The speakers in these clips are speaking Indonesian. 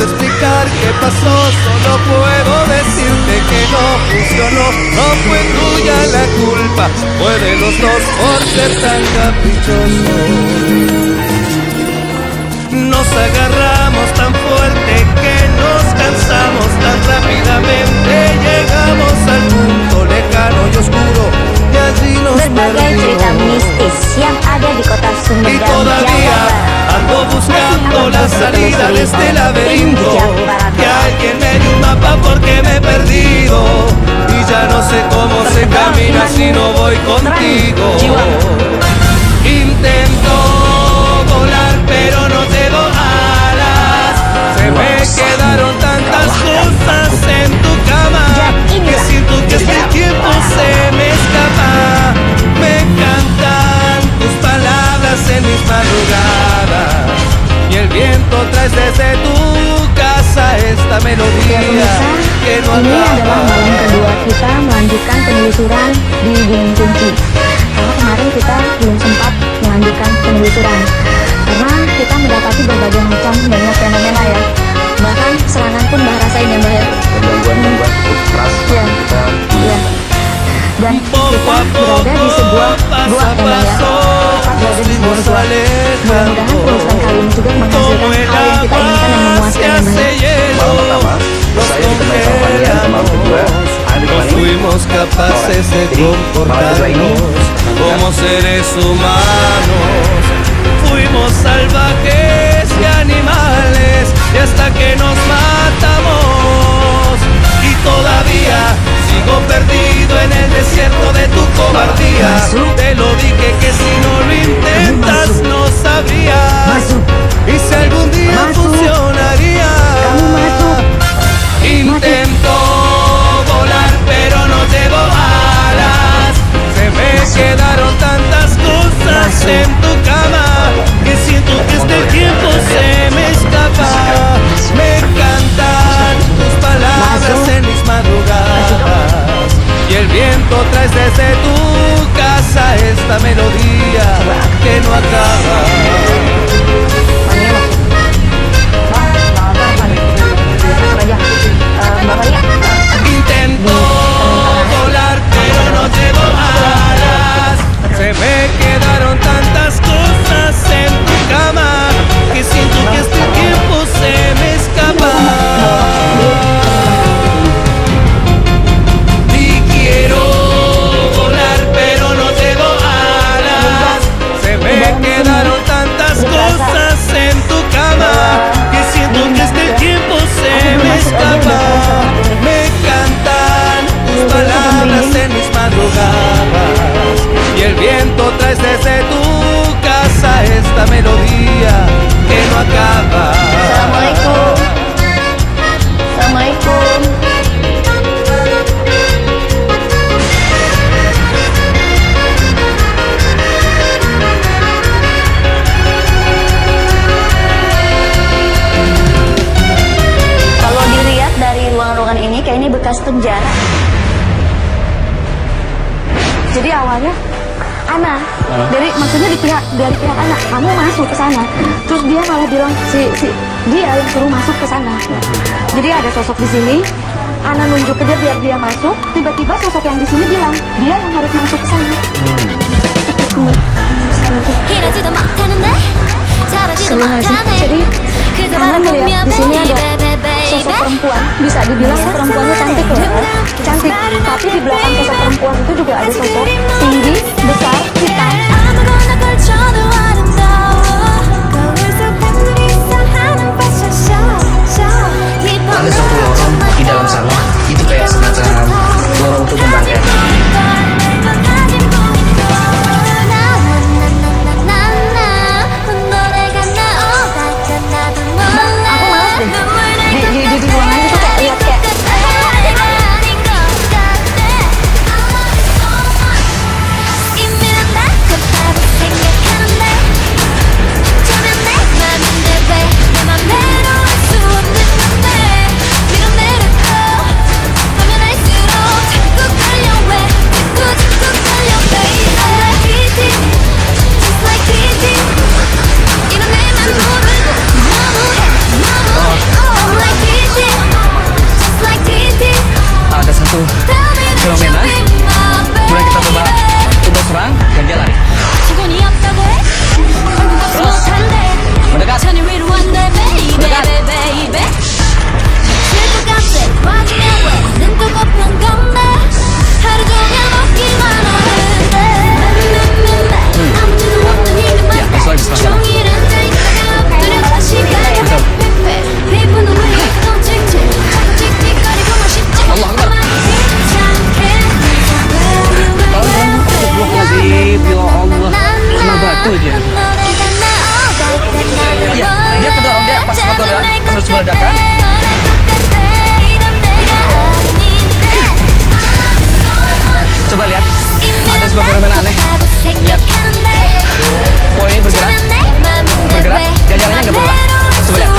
puedo explicar qué pasó, solo puedo decirte que no funcionó. No fue tuya la culpa, fue de los dos por ser tan caprichosos. Nos agarramos tan fuerte que nos cansamos tan rápidamente. Llegamos al punto lejano y oscuro y allí nos Berbagai cerita mistis yang ada di kota Sumedang, y todavía ando buscando la salida de este laberinto. Que alguien me dé un mapa porque me he perdido y ya no sé cómo se camina si no voy contigo. Intento volar pero no tengo alas. Se me quedaron tantas cosas en tu cama que siento que este tiempo se me escapa. Me encantan tus palabras en mis madrugadas y el viento trae desde tu casa esta melodía que no ini adalah malam acaba. kedua kita melanjutkan penelusuran di Gunung Kunci. Karena kemarin kita belum sempat melanjutkan penelusuran karena kita mendapati berbagai macam banyak fenomena ya. Bahkan serangan pun Mbah rasain ya Mbah ya. Gangguan-gangguan cukup keras Ya. Ya. Dan kita berada di sebuah gua ya Mbah ya. Tepat berada di sebuah gua. Mudah-mudahan penelusuran kali ini juga menghasilkan hal yang kita inginkan dan memuaskan ya Mbah ya. Malam pertama, saya ditemani sama Fania, malam kedua ada No ditemani fuimos capaces de Jadi, malam kedua ini comportarnos como seres humanos. Fuimos salvajes y animales y hasta que nos matamos. Y todavía sigo perdido en el desierto de tu cobardía. Te lo dije que si no lo intentas no sabrías. Y si algún día funcionaría. Intento volar pero no llevo alas. Se me quedaron tantas cosas en tu cama que siento que este tiempo se me escapa. Me encantan tus palabras en mis madrugadas y el viento trae desde tu casa esta melodía que no acaba. Intento volar pero no llevo alas. Se me quedaron tantas cosas en tu cama que siento que este tiempo se me escapa. Y quiero volar pero no llevo alas. Se me quedaron tantas cosas en tu cama que siento que este tiempo se me escapa. Me encantan tus palabras en mis madrugadas y el viento trae desde tu casa esta melodía que no acaba. Assalamualaikum. Assalamualaikum. Kalau dilihat dari ruangan-ruangan ini kayak ini bekas penjara. Jadi awalnya Ana, maksudnya dari pihak Ana, kamu masuk ke sana. Terus dia malah bilang dia yang suruh masuk ke sana. Jadi ada sosok di sini, Ana nunjuk ke dia biar dia masuk. Tiba-tiba sosok yang di sini bilang dia yang harus masuk ke sana. Jadi Ana melihat di sini ada sosok perempuan, bisa dibilang perempuannya cantik loh, cantik. Tapi di belakang sosok perempuan itu juga ada sosok tinggi, besar, hitam. Ada satu lorong di dalam sana, itu kayak semacam lorong untuk pembangkit. Aku males deh di ruangan itu kayak lihat kayak harus meledakan. Coba lihat, ada sebuah fenomena aneh. Lihat, poin ini bergerak, jajarannya nggak bergerak. Coba lihat.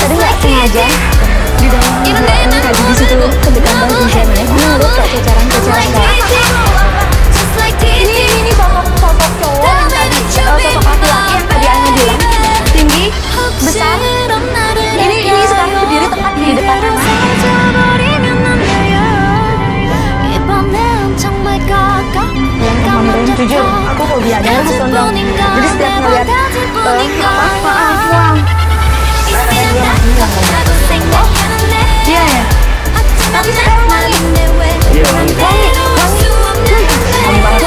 Tadi nggak sengaja di dalam kaji di situ ketika Mbak Ginja naik, Ana lihat kayak cecaran ini sosok cowok yang tadi sosok laki-laki yang tadi Ana bilang tinggi besar. Ini sekarang berdiri tepat di depan Ana. Jujur, aku hobi ada sondong. Jadi setiap ngeliat uang. Iya ya. Tapi sekarang wangi. Iya, wangi. Wangi banget.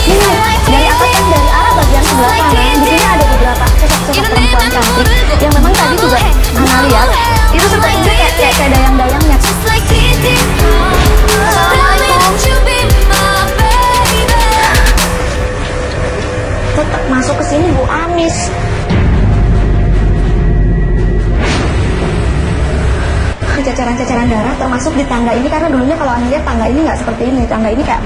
Ini ternyata dari arah bagian sebelah kanan. Di sini ada beberapa sosok perempuan cantik yang memang tadi juga Ana lihat. Itu sepertinya kayak dayang-dayangnya. Tetap masuk ke sini Bu Amis. Cacaran-cacaran darah termasuk di tangga ini, karena dulunya kalau Ana lihat tangga ini nggak seperti ini. Tangga ini kayak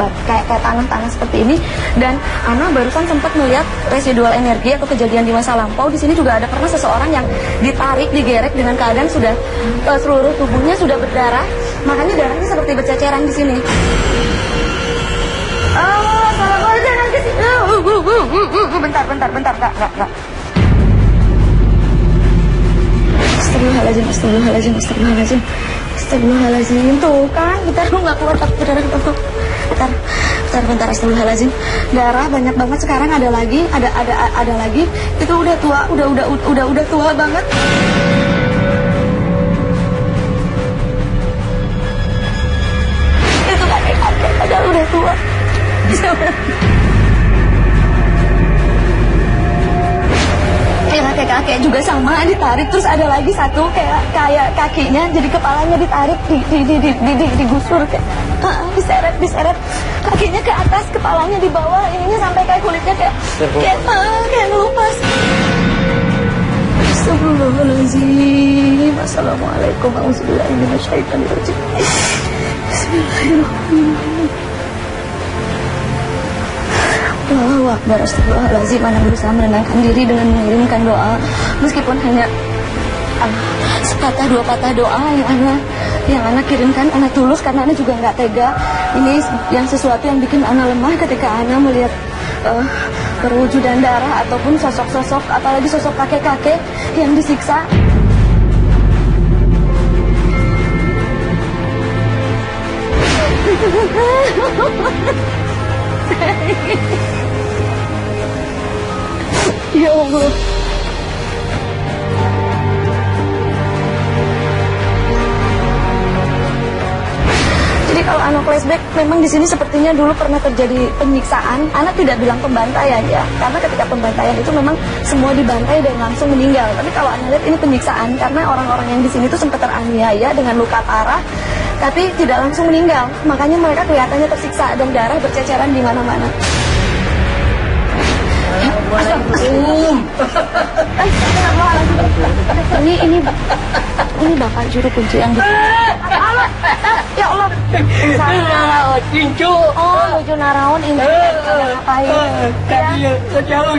tanah-tanah seperti ini, dan Ana barusan sempat melihat residual energi atau kejadian di masa lampau. Di sini juga ada pernah seseorang yang ditarik, digerek dengan keadaan sudah seluruh tubuhnya sudah berdarah, makanya darahnya seperti berceceran di sini. Bentar, Kak. Astagfirullahaladzim. Tuh kan, bentar lu nggak keluar tapi berdarah. Bentar, astagfirullahaladzim. Darah banyak banget sekarang, ada lagi. Itu udah tua, udah tua banget. Itu kakek padahal udah tua. Kakek juga sama ditarik, terus ada lagi satu kayak kakinya, jadi kepalanya ditarik, digusur, diseret, kakinya ke atas, kepalanya di bawah, ininya sampai kayak kulitnya kayak ngelupas. Astagfirullahaladzim. Assalamualaikum warahmatullahi wabarakatuh. Bismillahirrahmanirrahim. Allahu Akbar, astagfirullahaladzim. Ana berusaha menenangkan diri dengan mengirimkan doa, meskipun hanya sepatah dua patah doa yang Ana kirimkan. Ana tulus karena Ana juga nggak tega. Ini yang sesuatu yang bikin Ana lemah ketika Ana melihat perwujudan darah ataupun sosok-sosok, apalagi sosok kakek-kakek yang disiksa. Ya Allah. Jadi kalau Ana flashback, memang di sini sepertinya dulu pernah terjadi penyiksaan. Ana tidak bilang pembantaian ya, karena ketika pembantaian itu memang semua dibantai dan langsung meninggal. Tapi kalau Ana lihat ini penyiksaan, karena orang-orang yang di sini itu sempat teraniaya dengan luka parah, tapi tidak langsung meninggal. Makanya mereka kelihatannya tersiksa dan darah berceceran di mana-mana. Ini bapak juru kunci yang ya Allah. Cincu. Oh, lucu naraon ini. Ngapain? Jauh.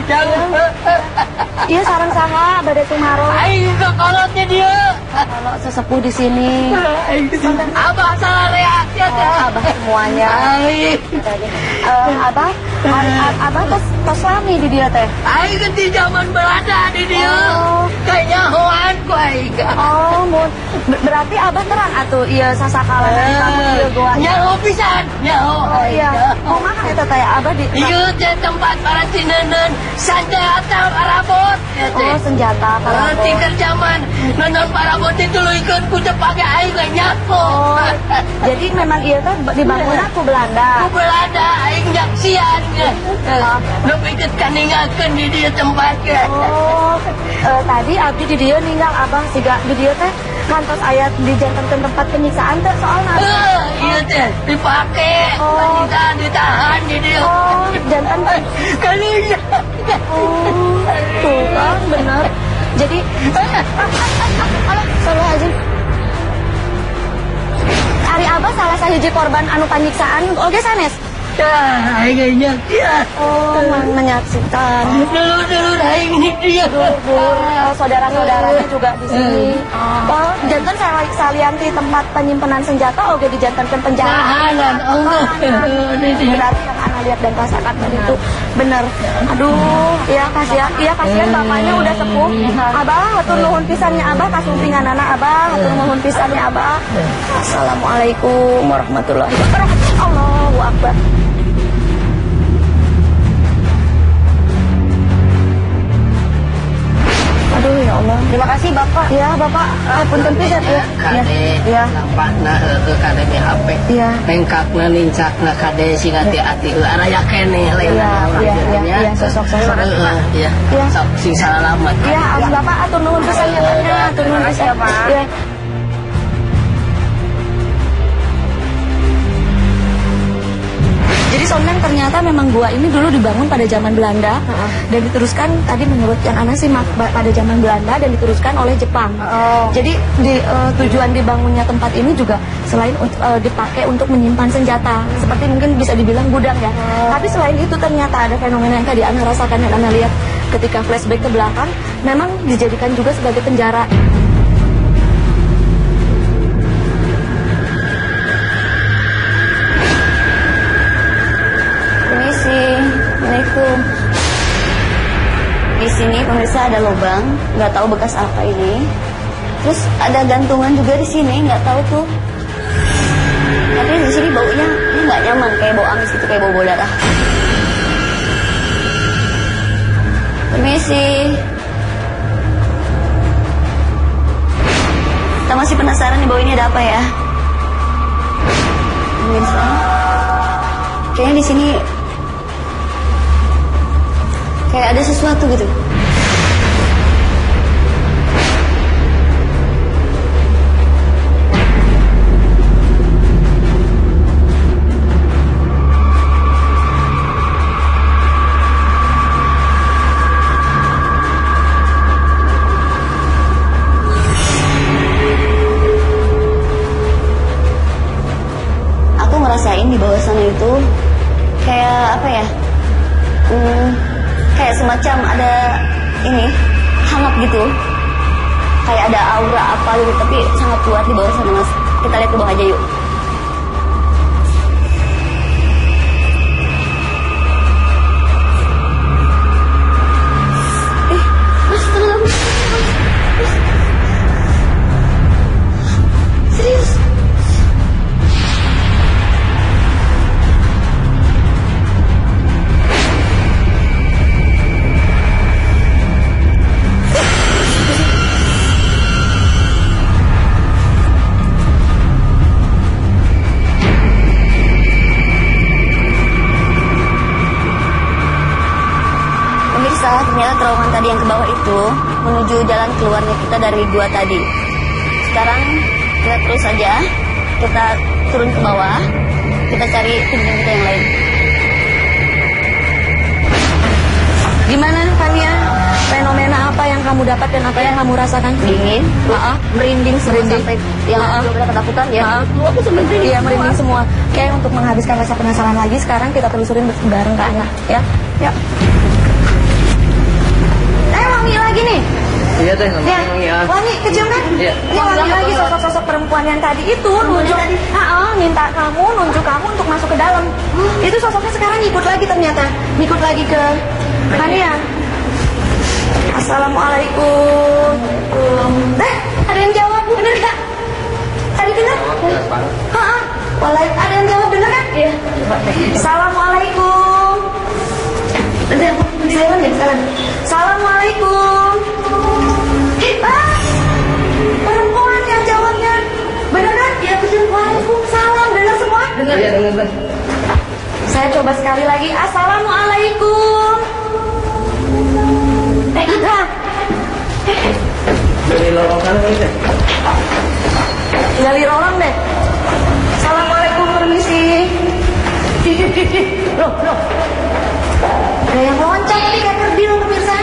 Iya, sarang saha bade tumaro. Aing kolotnya dia. Kalau sesepuh di sini. Abah salah reaksi. Abah semuanya. Abah tos lami di dia teh. Aing di zaman Belanda di dia. Kayaknya hoan ku aing. Oh, mun Berarti abah terang atuh iya sasakalan kamu ieu goa. Nyaho pisan, nyaho. Oh iya. Kumaha eta teh abah di Ieu teh tempat para tineuneun senjata parabot. Oh, senjata parabot. Tinggal zaman nonton parabot dituluykeun ku Jepang aing we nyako. Oh, jadi memang iya teh dibangun ku Belanda. Ku Belanda aing nyaksian. Nu pikeun kaningakeun di dieu tempat. Oh, tadi abdi di dieu ninggal abang siga di dieu teh kantos aya dijantankeun tempat penyiksaan teh soalna. Iya teh dipake penyiksaan ditahan di dieu. Oh, jantan kalinya. Tuh kan bener. Jadi Astagfirullahaladzim. Ari abah salah sahiji korban anu panyiksaan oge sanes. Aing nyaksian. Oh, menyaksikan. Dulu aing dia. Saudara-saudaranya juga di sini. Oh, jantan salianti tempat penyimpanan senjata oge dijantankeun penjara. Tahanan Allah. Berarti yang anak lihat dan rasakan tadi itu benar. Aduh, ya kasihan bapaknya udah sepuh. Abah, hatur nuhun pisannya abah kasumpingan anak abah, hatur nuhun pisannya abah. Assalamualaikum warahmatullahi wabarakatuh. Allahu akbar. Aduh ya Allah. Terima kasih Bapak. Ya Bapak. Punten pisan ya. Ya. Nampakna kade di HP. Iya. Pengkakna lincakna kade singa ti ati araya keneh lain. Iya, sosok-sosok. Iya. Sok sing salamet. Iya, Bapak atur nuhun pisan ya. Atur nuhun pisan. Iya. Jadi Sondan ternyata memang gua ini dulu dibangun pada zaman Belanda dan diteruskan tadi menurut yang Ana sih pada zaman Belanda dan diteruskan oleh Jepang. Jadi tujuan dibangunnya tempat ini juga selain dipakai untuk menyimpan senjata, seperti mungkin bisa dibilang gudang ya. Tapi selain itu ternyata ada fenomena yang tadi Ana rasakan dan Ana lihat ketika flashback ke belakang, memang dijadikan juga sebagai penjara. Assalamualaikum. Di sini pemirsa ada lubang, nggak tahu bekas apa ini. Terus ada gantungan juga di sini, nggak tahu tuh. Tapi di sini baunya ini nggak nyaman, kayak bau amis gitu, kayak bau darah. Permisi. Kita masih penasaran nih bau ini ada apa ya? Pemirsa, kayaknya di sini kayak ada sesuatu gitu. Aku ngerasain di bawah sana itu kayak apa ya? Kayak semacam ada ini hangat gitu, kayak ada aura apa gitu, tapi sangat kuat di bawah sana mas. Kita lihat ke bawah aja yuk. Mas tenang mas. Serius. Ternyata terowongan tadi yang ke bawah itu menuju jalan keluarnya kita dari gua tadi. Sekarang kita terus saja, kita turun ke bawah, kita cari tim-tim kita yang lain. Gimana Fania? Fenomena apa yang kamu dapat dan apa yang kamu rasakan? Dingin, merinding sampai yang belum ketakutan ya. Aku sebenarnya iya merinding semua. Oke, untuk menghabiskan rasa penasaran lagi, sekarang kita telusurin bareng ke anak ya. Ya. Wangi lagi nih. Iya teh, wangi ya. Wangi, kecium kan? Iya. Ini wangi lagi sosok-sosok perempuan yang tadi itu nunjuk, minta kamu, nunjuk kamu untuk masuk ke dalam. Itu sosoknya sekarang ngikut lagi ternyata, ngikut lagi ke Fania. Assalamualaikum. Ada yang jawab, bener kan? lorong sana nih deh. Gali lorong deh. Assalamualaikum, permisi. Loh. Ada yang loncat nih kayak kerdil pemirsa.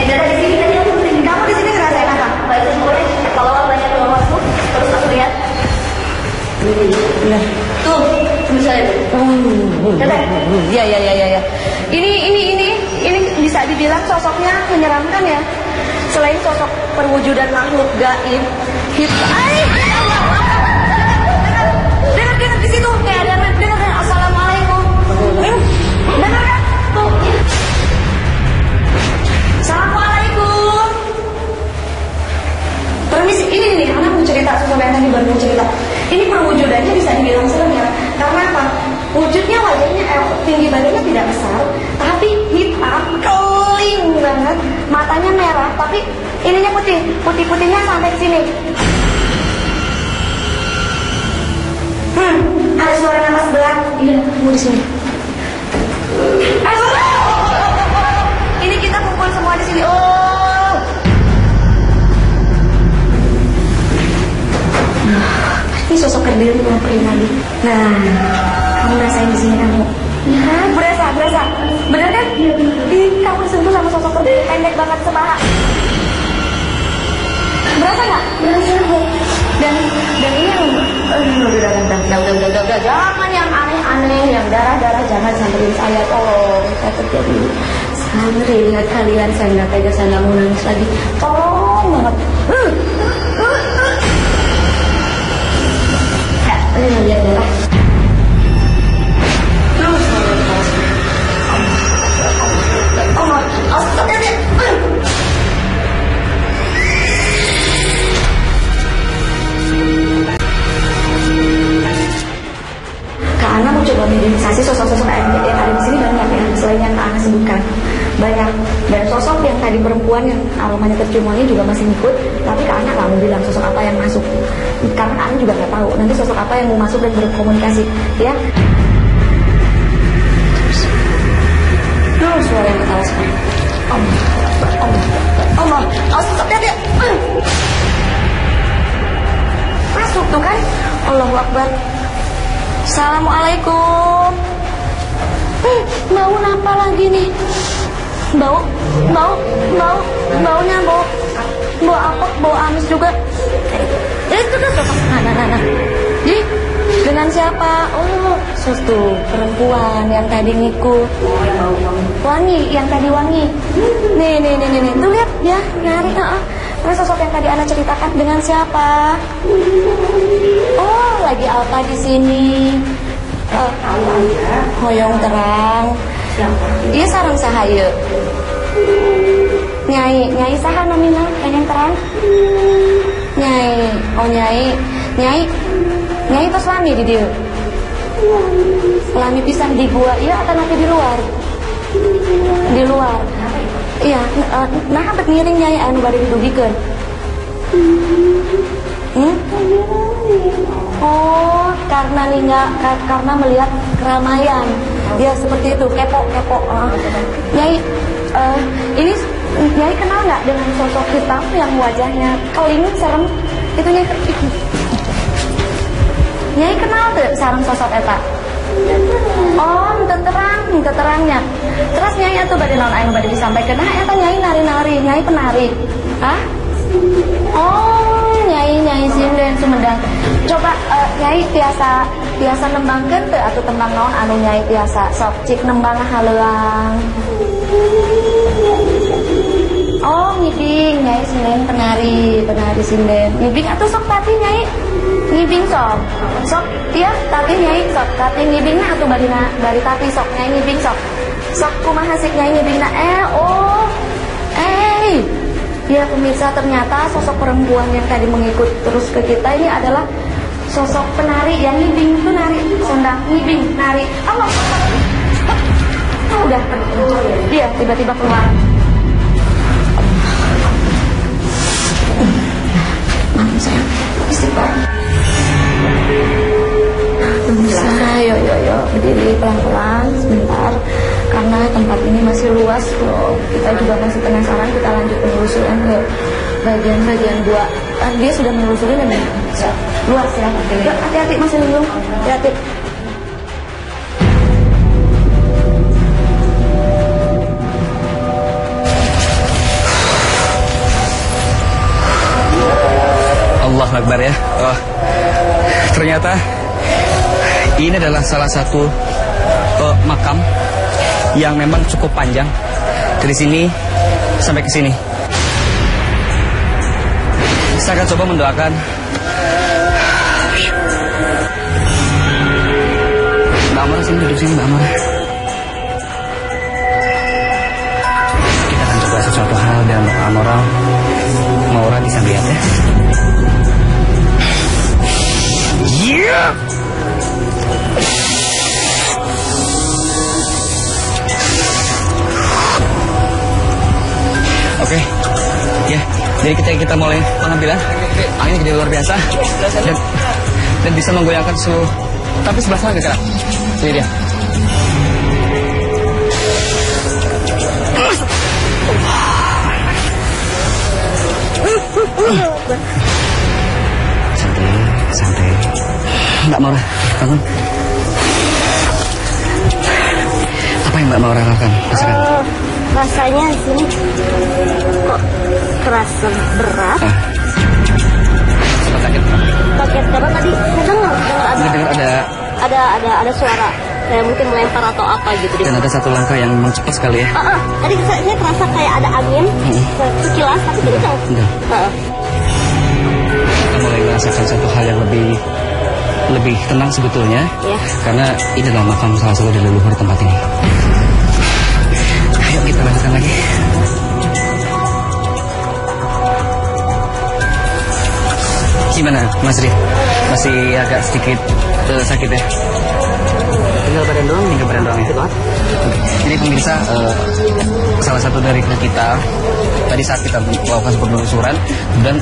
Dari sini tadi aku berdiri. Kamu di sini ngerasain apa? Baik boleh. Kalau banyak yang masuk, terus aku lihat. Tuh, misalnya. Ya. Ini bisa dibilang sosoknya menyeramkan ya. Selain sosok perwujudan makhluk gaib, dengar di situ kayak ada dengar assalamualaikum. Dengar kan? Tuh. Assalamualaikum. Permisi, ini nih, anak mau cerita sosok yang tadi baru mau cerita. Ini perwujudannya bisa dibilang serem ya. Karena apa? Wujudnya wajahnya tinggi badannya tidak besar, tapi hitam, keling banget, matanya merah, tapi ininya putih-putihnya sampai ke sini. Ada suara napas berat. Iya, kamu di sini. Ini kita kumpul semua di sini. Oh. Ini sosok kerdil nyamperin lagi. Nah, kamu rasain di sini kamu. Ya, berasa. Bener kan? Ih, kamu disentuh sama sosok kerdil pendek banget sepaha. Berasa nggak? Berasa. Dan ini yang udah, jangan yang aneh-aneh, yang darah-darah jangan samperin saya, tolong. Saya terjadi. Sampai lihat kalian, saya nggak tega, saya nggak mau nangis lagi. Tolong banget. Ini lihat darah. Kak Ana mau coba minimalisasi sosok-sosok yang ada di sini banyak ya, selain yang Kak Ana sebutkan banyak. Dan sosok yang tadi perempuan yang aromanya tercium wangi juga masih ngikut, tapi Kak Ana nggak mau bilang sosok apa yang masuk, karena Kak Ana juga nggak tahu nanti sosok apa yang mau masuk dan berkomunikasi, ya. Suara yang ketawa sekarang. Allah, lihat. Masuk tuh kan? Allahu Akbar. Assalamualaikum. Bau apa lagi nih? Baunya bau apa? Bau amis juga. Itu tuh. Nah. Ih, dengan siapa? Oh, tuh perempuan yang tadi ngikut. Wangi, yang tadi wangi. Nih. Tuh lihat ya, nyari. Ini sosok yang tadi Ana ceritakan dengan siapa? Oh, lagi apa di sini? Hoyong terang. Iya sarang sahaya. Nyai saha nominal hoyong terang? Nyai terus lami di dia. Lami pisang di gua, iya atau nanti di luar? Di luar. Iya, nah hampir ngiring nyai anu bari didugikeun. Oh, karena melihat keramaian. Ya seperti itu, kepo. Nyai, ini Nyai kenal nggak dengan sosok hitam yang wajahnya keling serem? Itu Nyai kenal tuh sareng sosok eta? Oh, minta terangnya. Terus Nyai atuh bade naon anu bade disampaikan. Nah, eta Nyai nari-nari, Nyai penari. Hah? Oh, Nyai sinden Sumedang. Coba Nyai tiasa nembangkeun teu atuh tembang naon anu Nyai tiasa sok cik nembang haleuang. Oh, ngibing Nyai sinden penari sinden. Ngibing atuh sok tati Nyai. Ngibing sok dia tati Nyai sok tati ngibingna atuh bari tati sok Nyai ngibing sok kumaha sih Nyai ngibingna ya pemirsa, ternyata sosok perempuan yang tadi mengikut terus ke kita ini adalah sosok penari yang ngibing itu nari sendang ngibing nari. Allah udah dia tiba-tiba keluar. Maaf saya istighfar. Yo berdiri pelan-pelan sebentar karena tempat ini masih luas loh. Kita juga masih penasaran, kita lanjut penelusuran ke bagian-bagian gua. Dia sudah menelusuri dan luas ya. Yuk, hati-hati Mas Lindung, hati-hati. Allah Akbar ya. Oh, ternyata ini adalah salah satu makam yang memang cukup panjang dari sini sampai ke sini. Saya akan coba mendoakan. Mbak Amora sini, duduk sini Mbak Amora. Kita akan coba sesuatu hal dan Mbak Amora bisa lihat ya. Yeah. Oke, ya. Jadi kita mulai pengambilan. Angin gede luar biasa dan bisa menggoyangkan suhu. Tapi sebelah sana gerak. Ini dia. Santai. Mbak Maura, bangun. Apa yang Mbak Maura lakukan? Rasakan. Rasanya di sini kok kerasa berat. Sempat sakit. Sakit karena tadi saya dengar ada suara kayak mungkin melempar atau apa gitu. Dan ada satu langkah yang memang cepat sekali ya. Tadi saya terasa kayak ada angin sekilas tapi tidak tahu. Kita mulai merasakan satu hal yang lebih tenang sebetulnya, karena ini adalah makam salah satu dari leluhur tempat ini. Ayo kita lanjutkan lagi. Gimana Mas Ri? Masih agak sedikit sakit ya? Tinggal badan doang itu kan? Jadi pemirsa, salah satu dari kita tadi saat kita melakukan penelusuran dan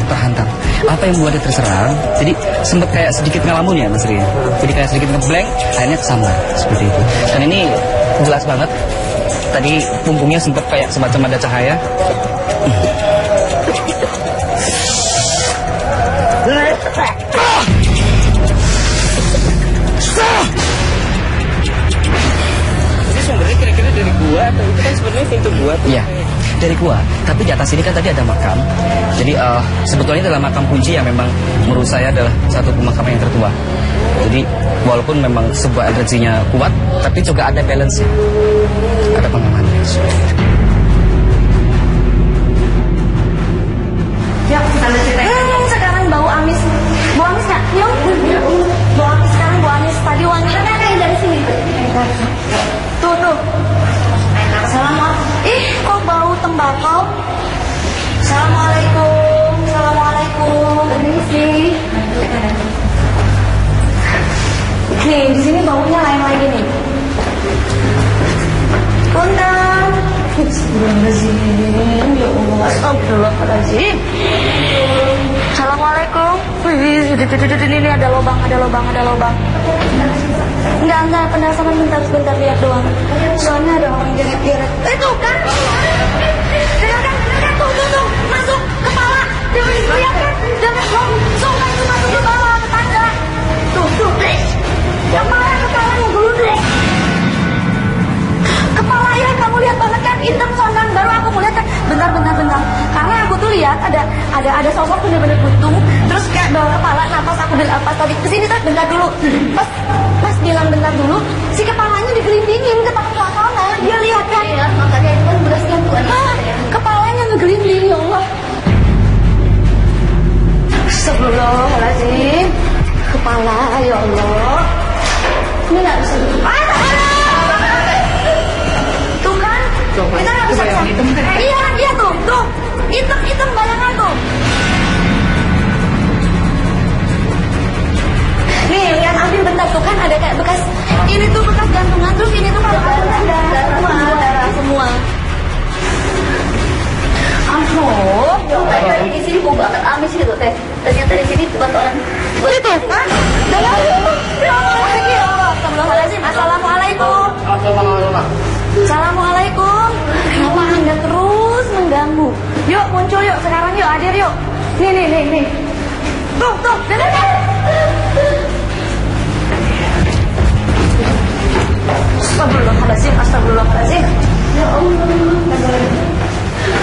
terhantam. Apa yang membuat dia terserang? Jadi sempat kayak sedikit ngelamun ya Mas Ri. Jadi kayak sedikit ngeblank, akhirnya kesambar seperti itu. Dan ini jelas banget. Tadi punggungnya sempat kayak semacam ada cahaya. Ini sumbernya kira-kira dari gua atau itu kan sebenarnya pintu gua? Iya, dari gua. Tapi di atas ini kan tadi ada makam. Jadi sebetulnya adalah makam kunci yang memang menurut saya adalah satu pemakaman yang tertua. Jadi walaupun memang sebuah energinya kuat, tapi juga ada balance-nya. Ada pengamannya. Ya, kita lanjut. Sekarang bau amis. Bau amis nggak? Yuk. Bau amis sekarang, bau amis. Tadi wanginya kayak dari sini. Tuh. Assalamualaikum. Ih, kok bau tembakau? Assalamualaikum. Permisi. Nih, di sini baunya lain lagi nih. Punten. Astagfirullahaladzim. Ya Allah, astagfirullahaladzim. Assalamualaikum. Wih, ini ada lubang. Enggak, penasaran bentar lihat doang. Soalnya ada orang geret-geret. Itu kan? Dengarkan, tuh, masuk kepala. Lihat kan? Jangan langsung itu masuk ke bawah ke tangga. Tuh, kepalanya gelundung. Kepala ya, kamu lihat banget kan? Hitam soalnya baru aku melihat kan. Bentar. Karena aku tuh lihat ada sosok bener-bener buntung. Terus kayak bawa kepala. Nah pas aku bilang pas tadi kesini tuh bentar dulu. Pas bilang bentar dulu, si kepalanya digelindingin ke tengah sana. Dia lihat kan? Iya, makanya itu kan beras gangguan. Kepalanya ngegelinding, ya Allah. Astagfirullahaladzim. Kepala, ya Allah. Ini nggak bisa ditutup. Tuh kan? Kita nggak bisa. Iya tuh. Hitam bayangan tuh. Nih, lihat Alvin bentar tuh kan ada kayak bekas. Ini tuh bekas gantungan, terus ini tuh kalau darah semua. Aduh, tadi di sini bau banget amis gitu teh. Ternyata di sini buat orang. Itu kan? Assalamualaikum. Assalamualaikum. Assalamualaikum. Kenapa Anda terus mengganggu? Yuk muncul yuk sekarang yuk, hadir yuk. Nih. Tuh. Astagfirullahaladzim. Ya Allah.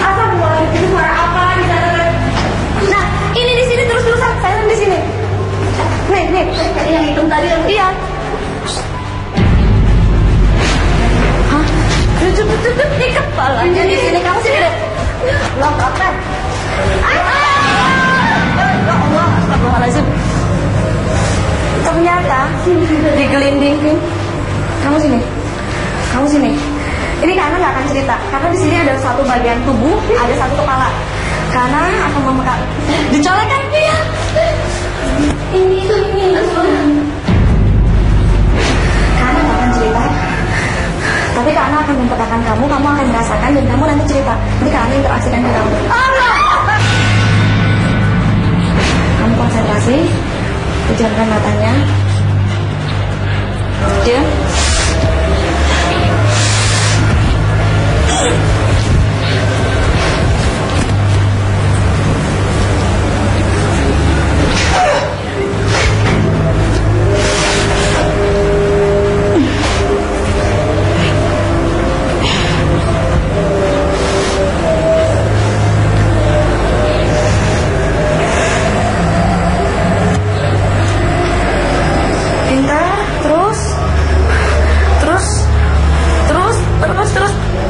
Astagfirullahaladzim. Itu suara apa di sana? Nah, ini di sini terus-terusan. Saya di sini. Nih. Yang hitung tadi. Iya. Hah? Tutup di kepalanya di sini. Kamu sini deh. Allah Akbar. Ya Allah. Astagfirullahaladzim. Ternyata digelindingin. Kamu sini. Ini karena nggak akan cerita. Karena di sini ada satu bagian tubuh, ada satu kepala. Karena akan memegang. Dicolekkan dia. Ini. Karena nggak akan cerita. Tapi karena akan mempegakan kamu akan merasakan dan kamu nanti cerita. Ini karena interaksikan ke kamu. Kamu konsentrasi, pejamkan matanya. Diam.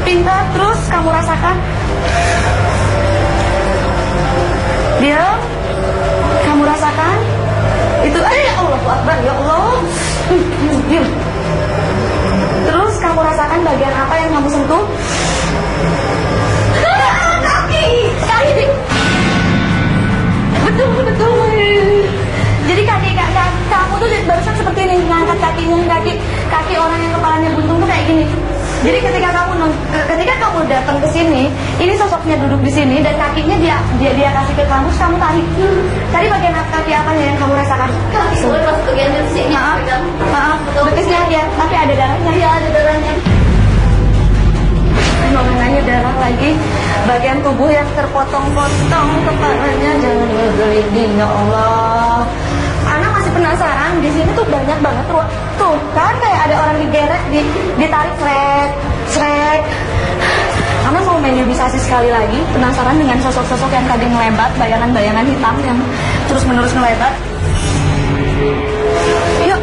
Pintar, terus kamu rasakan. Diam. Kamu rasakan. Itu, Allahu Akbar, ya Allah. Diam. Terus kamu rasakan bagian apa yang kamu sentuh? Kaki. Betul. Jadi kaki kamu tuh barusan seperti ini, ngangkat kaki orang yang kepalanya buntung tuh kayak gini. Jadi ketika kamu datang ke sini, ini sosoknya duduk di sini dan kakinya dia kasih ke kamu, kamu tarik. Cari bagian kaki apa yang kamu rasakan? Kaki gue pas bagian di sini. Maaf, betisnya dia, tapi ada darahnya. Iya, ada darahnya. Nomenanya darah lagi. Bagian tubuh yang terpotong-potong, kepalanya jangan ngegelinding, ya Allah. Anak masih penasaran, di sini tuh banyak banget tuh kan kayak ada orang digeret, ditarik srek. Karena mau menyerbisasi sekali lagi, penasaran dengan sosok-sosok yang tadi ngelebat, bayangan-bayangan hitam yang terus-menerus ngelebat. Yuk.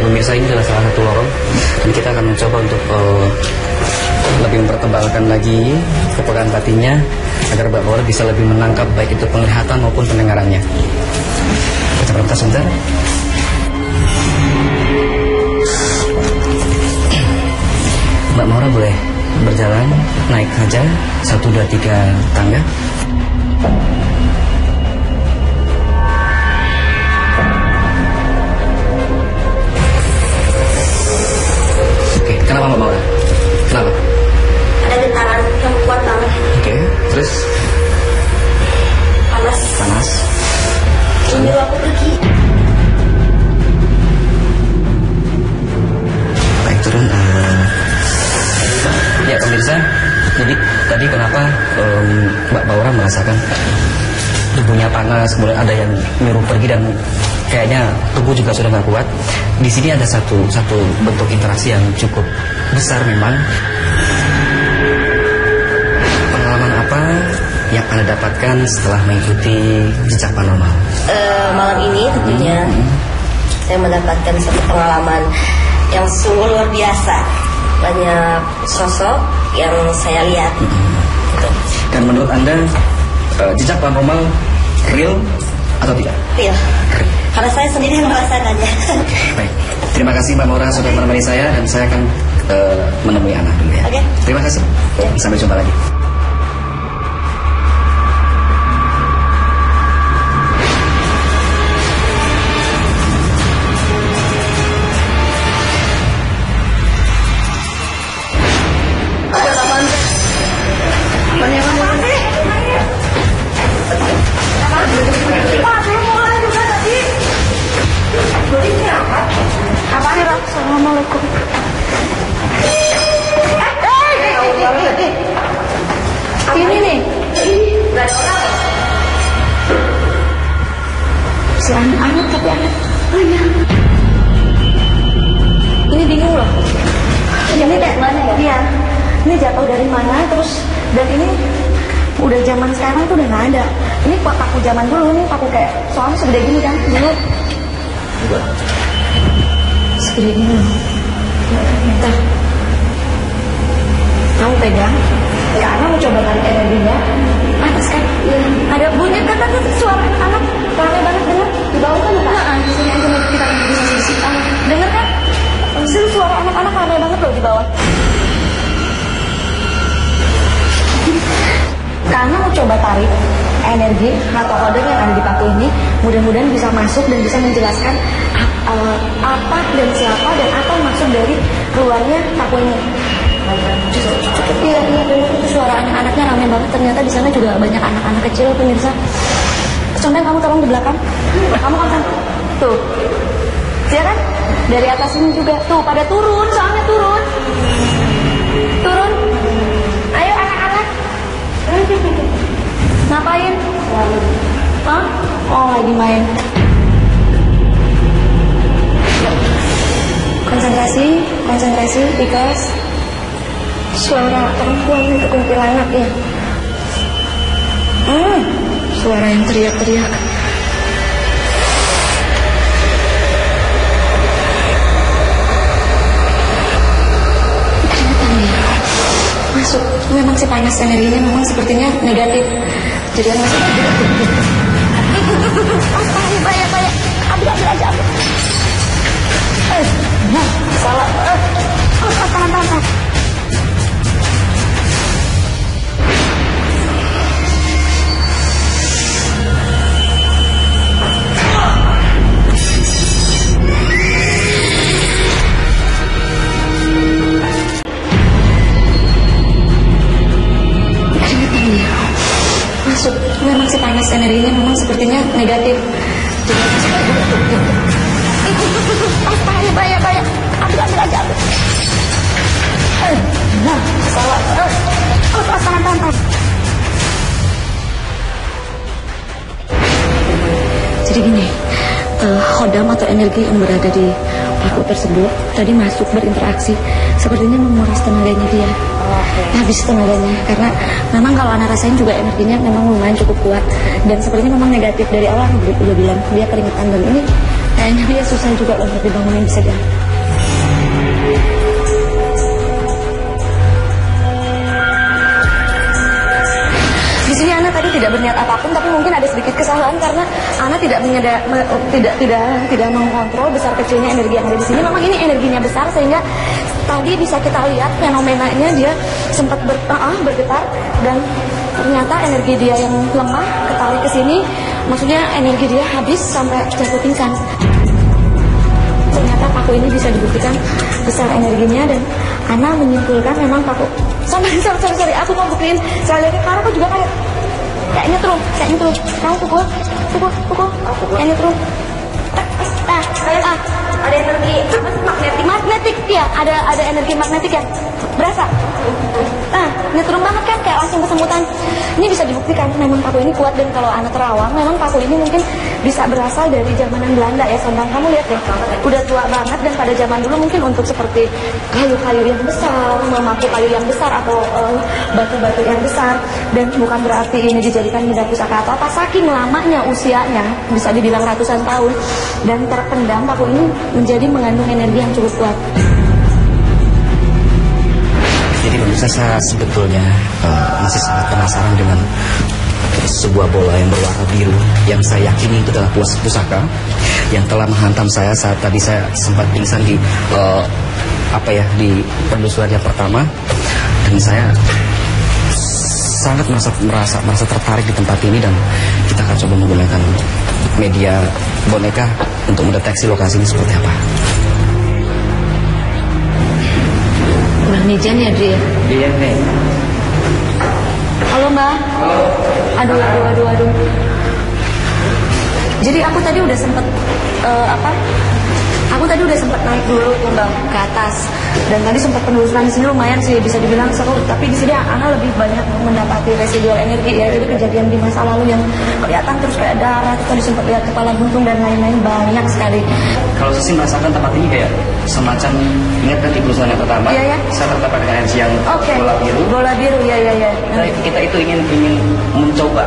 Pemirsa, ini adalah salah satu lorong dan kita akan mencoba untuk lebih mempertebalkan lagi kepekaan batinnya agar Mbak Maura bisa lebih menangkap baik itu penglihatan maupun pendengarannya. Kita berhenti sebentar. Mbak Maura boleh berjalan, naik saja 1, 2, 3 tangga. Kenapa Mbak Maura? Kenapa? Ada getaran yang kuat banget. Oke, terus? Panas. Ini aku pergi. Baik, turun. Ya pemirsa, jadi tadi kenapa Mbak Maura merasakan tubuhnya panas, kemudian ada yang nyuruh pergi dan kayaknya tubuh juga sudah nggak kuat. Di sini ada satu bentuk interaksi yang cukup besar memang. Pengalaman apa yang Anda dapatkan setelah mengikuti jejak paranormal? Malam ini tentunya saya mendapatkan satu pengalaman yang sungguh luar biasa. Banyak sosok yang saya lihat. Gitu. Dan menurut Anda jejak paranormal real atau tidak? Real. Karena saya sendiri yang merasakannya. Baik, terima kasih Mbak Maura sudah menemani saya dan saya akan menemui anak dulu ya. Oke. Terima kasih. Sampai jumpa lagi. si anak tapi anak mana? Ini bingung loh. Ini kayak mana ya? Iya. Ini jatuh dari mana? Terus dan ini udah zaman sekarang tuh udah nggak ada. Ini paku zaman dulu nih, paku kayak soalnya segede gini kan dulu. Segede gini loh. Bentar. Kamu pegang. Karena mau coba tarik energinya. Atas kan? Iya. Ada bunyi kan suara anak. Rame banget dengar di bawah kan enggak? Di sini aja kita bisa sisi. Dengar kan? Sini suara anak-anak rame banget loh di bawah. Karena mau coba tarik energi atau kode yang ada di paku ini, mudah-mudahan bisa masuk dan bisa menjelaskan apa dan siapa dan apa maksud dari keluarnya paku ini. Iya, itu suara anak-anaknya ramai banget. Ternyata di sana juga banyak anak-anak kecil, pemirsa. Contohnya kamu tolong di belakang. Kamu kan tuh, ya kan? Dari atas ini juga tuh pada turun, soalnya turun. Ayo anak-anak. Ngapain? Hah? Oh, lagi main. Konsentrasi, because suara perempuan itu kuntilanak ya. Suara yang teriak-teriak. Ternyata nih masuk. Memang sih panas energinya, memang sepertinya negatif. Jadi yang masuk negatif. Banyak. Ambil aja. Salah. Tahan. Masuk. Memang sih panas energinya, memang sepertinya negatif. Jadi masuk aja. Banyak. Ambil aja. Salah. Tahan. Jadi gini, khodam atau energi yang berada di paku tersebut tadi masuk berinteraksi, sepertinya menguras tenaganya dia. Habis tenaganya, karena memang kalau anak rasain juga energinya memang lumayan cukup kuat dan sepertinya memang negatif dari awal. Udah bilang dia keringetan dan ini kayaknya dia susah juga untuk dibangunin bisa dia. Di sini Ana tadi tidak berniat apapun, tapi mungkin ada sedikit kesalahan karena Ana tidak mengontrol besar kecilnya energi yang ada di sini. Memang ini energinya besar sehingga tadi bisa kita lihat fenomenanya dia sempat bergetar dan ternyata energi dia yang lemah ketarik ke sini, maksudnya energi dia habis sampai jatuh pingsan. Ternyata paku ini bisa dibuktikan besar energinya dan Ana menyimpulkan memang paku. Sorry, aku mau buktiin. Saya lihat karena aku juga kayak nyetrum. Kamu pukul. Kayak nyetrum. Ada energi magnetik ya, ada energi magnetik ya. Berasa? Nyetrum banget kan, kayak langsung kesemutan. Ini bisa dibuktikan memang paku ini kuat dan kalau anak terawang, memang paku ini mungkin bisa berasal dari zamanan Belanda ya. Sondang, kamu lihat deh, udah tua banget dan pada zaman dulu mungkin untuk seperti kayu-kayu yang besar, memaku kayu yang besar atau batu-batu yang besar, dan bukan berarti ini dijadikan benda pusaka atau apa. Saking lamanya usianya, bisa dibilang ratusan tahun, dan terpendam paku ini menjadi mengandung energi yang cukup kuat. Jadi pemirsa, saya sebetulnya masih sangat penasaran dengan sebuah bola yang berwarna biru yang saya yakini itu adalah pusaka yang telah menghantam saya saat tadi saya sempat pingsan di di penelusuran yang pertama, dan saya sangat merasa tertarik di tempat ini dan kita akan coba menggunakan media boneka untuk mendeteksi lokasi ini seperti apa. Nijan ya dia? Iya nih. Halo Mbak. Aduh. Jadi aku tadi udah sempet Aku tadi udah sempat naik dulu tuh Bang ke atas, dan tadi sempat penelusuran di sini lumayan sih, bisa dibilang seru. Tapi di sini Ana lebih banyak mendapati residual energi ya, jadi kejadian di masa lalu yang kelihatan terus kayak darah, kita sempat lihat kepala buntung dan lain-lain banyak sekali. Kalau Sisi merasakan tempat ini kayak semacam, ingat kan di perusahaan yang pertama, saya terdapat dengan energi yang bola biru. Bola biru, ya. Kita itu ingin mencoba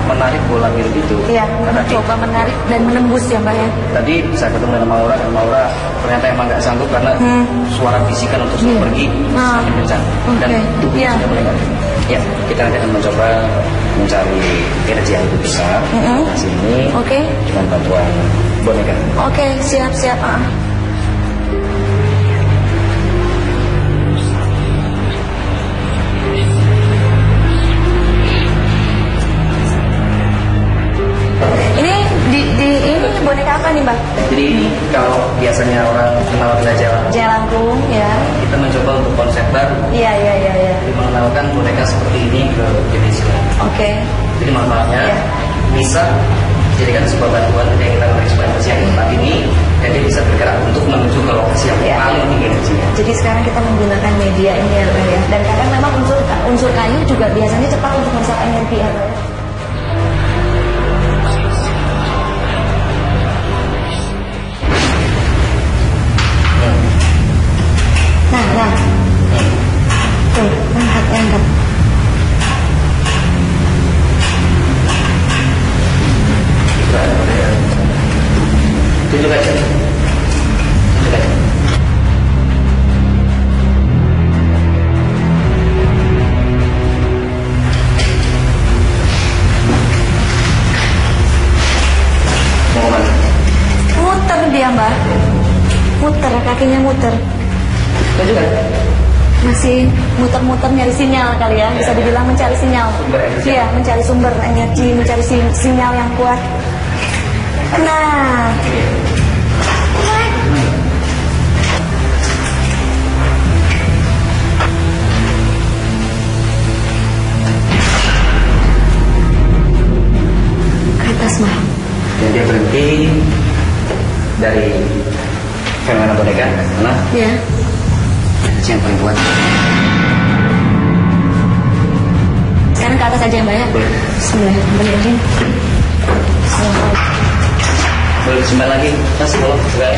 menarik bola biru itu. Iya, mencoba menarik dan menembus ya Mbak ya. Tadi saya ketemu dengan Maura, dan Maura ternyata emang nggak sanggup karena suara bisikan untuk pergi semakin kencang dan tubuhnya sudah mulai nggak. Ya, kita nanti akan mencoba mencari energi yang lebih besar di sini dengan bantuan boneka. Oke, siap. Ini boneka apa nih Mbak? Jadi kalau biasanya orang kenal dengan Jelangkung ya. Kita mencoba untuk konsep baru. Iya. Jadi mengenalkan boneka seperti ini ke Indonesia. Jadi manfaatnya bisa dijadikan sebuah bantuan yang kita bereksplorasi yang tempat ini, dan dia bisa bergerak untuk menuju ke lokasi yang paling tinggi energinya. Jadi sekarang kita menggunakan media ini ya Mbak ya. Dan kadang memang unsur kayu juga biasanya cepat untuk merusak energi ya Mbak ya. Nah. Tuh, angkat. Tunjuk aja. Mau kemana? Muter dia Mbak. Muter, kakinya muter. Tunjuk kan? Masih muter-muter nyari sinyal kali ya, bisa dibilang mencari sinyal. Iya, mencari sumber energi, mencari sinyal yang kuat. Nah. Ke atas mah. Dan dia berhenti dari fenomena boneka karena yang paling kuat. Sekarang ke atas aja Mbak ya. Bismillahirrahmanirrahim. Boleh sembah lagi, tas boleh juga.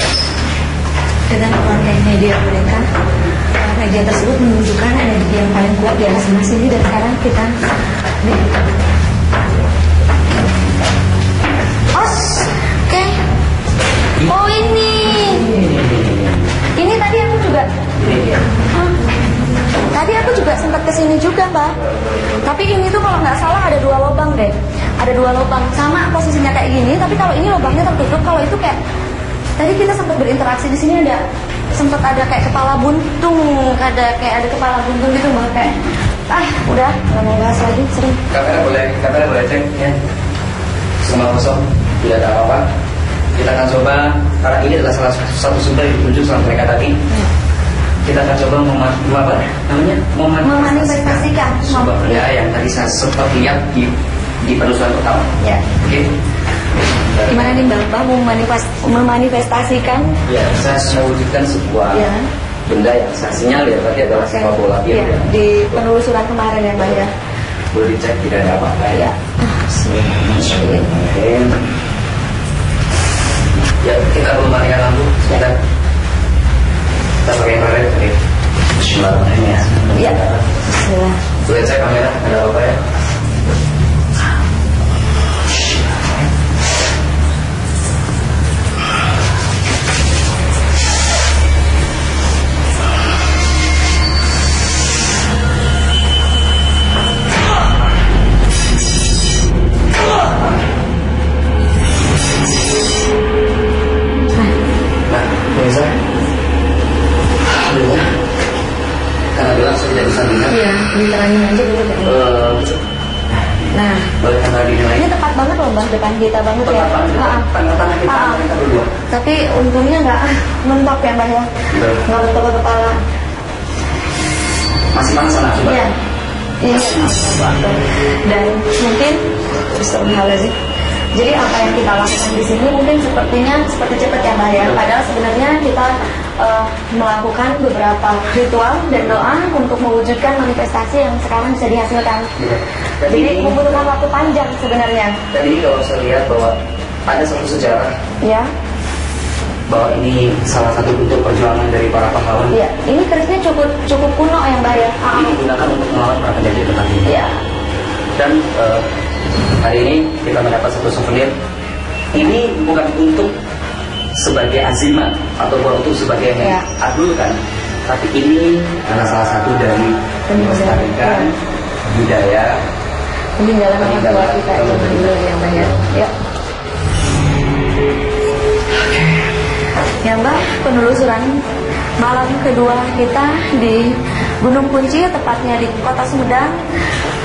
Dengan pemakaian media boneka, media tersebut menunjukkan energi yang paling kuat di atas sana sini, dan sekarang kita Oh ini tadi aku juga sempat kesini juga Mbak. Tapi ini tuh kalau nggak salah ada 2 lubang deh. Ada 2 lubang sama posisinya kayak gini. Tapi kalau ini lubangnya tertutup, kalau itu kayak tadi kita sempat berinteraksi di sini sempat ada kayak kepala buntung, ada kepala buntung gitu Mbak, kayak udah nggak mau bahas lagi, sering. Kamera boleh cek ya. Semua kosong, tidak ada apa-apa. Kita akan coba, karena ini adalah salah satu sumber yang ditunjuk sama mereka tadi. Kita akan coba memanifestasikan sumber daya yang tadi saya sempat lihat di penelusuran pertama. Ya. Oke. Gimana nih Mbak memanifestasikan? Ya, saya mewujudkan sebuah benda yang saya sinyalir tadi adalah sebuah bola biru. Ya, di penelusuran kemarin ya Mbak ya. Boleh dicek, tidak ada apa-apa ya. Ya, kita belum matikan lampu. Sebentar. Kita pakai karet. Bismillahirrahmanirrahim. Ya. Bismillah. Boleh cek kamera, ada apa ya? Diterangin aja dulu kan. Nah, ini tepat banget loh Mbak, depan kita banget ya. Tengah-tengah kita berdua. Tapi untungnya nggak mentok ya Mbak ya, nggak mentok ke kepala. Masih panas sana coba. Iya. Dan mungkin Astagfirullahaladzim, Jadi apa yang kita lakukan di sini mungkin sepertinya seperti cepat ya Mbak ya. Padahal sebenarnya kita melakukan beberapa ritual dan doa untuk mewujudkan manifestasi yang sekarang bisa dihasilkan. Jadi membutuhkan waktu panjang sebenarnya. Dan ini kalau saya lihat bahwa ada satu sejarah. Ya. Bahwa ini salah satu bentuk perjuangan dari para pahlawan. Iya, ini kerisnya cukup kuno ya Mbak ya. Ini digunakan untuk melawan para penjajah tetap ini. Iya. Dan hari ini kita mendapat satu souvenir. Ini bukan untuk sebagai azimat atau bukan untuk sebagai adulkan, tapi ini adalah salah satu dari melestarikan budaya peninggalan orang tua kita yang dulu yang banyak. Ya. Ya Mbak, penelusuran malam kedua kita di Gunung Kunci, tepatnya di Kota Sumedang,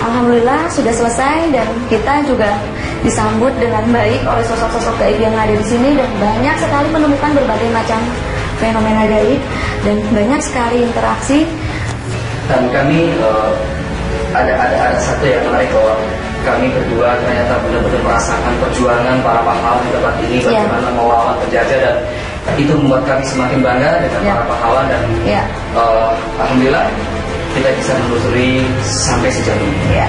alhamdulillah sudah selesai dan kita juga disambut dengan baik oleh sosok-sosok gaib yang ada di sini dan banyak sekali menemukan berbagai macam fenomena gaib dan banyak sekali interaksi. Dan kami ada satu yang menarik bahwa kami berdua ternyata benar-benar merasakan perjuangan para pahlawan di tempat ini, bagaimana melawan penjajah, dan itu membuat kami semakin bangga dengan para pahlawan dan alhamdulillah kita bisa menelusuri sampai sejauh ini.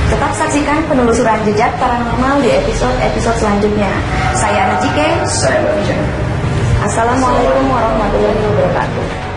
Tetap saksikan penelusuran jejak paranormal di episode selanjutnya. Saya Ana Jike. Saya Mbak Ujang. Assalamualaikum warahmatullahi wabarakatuh.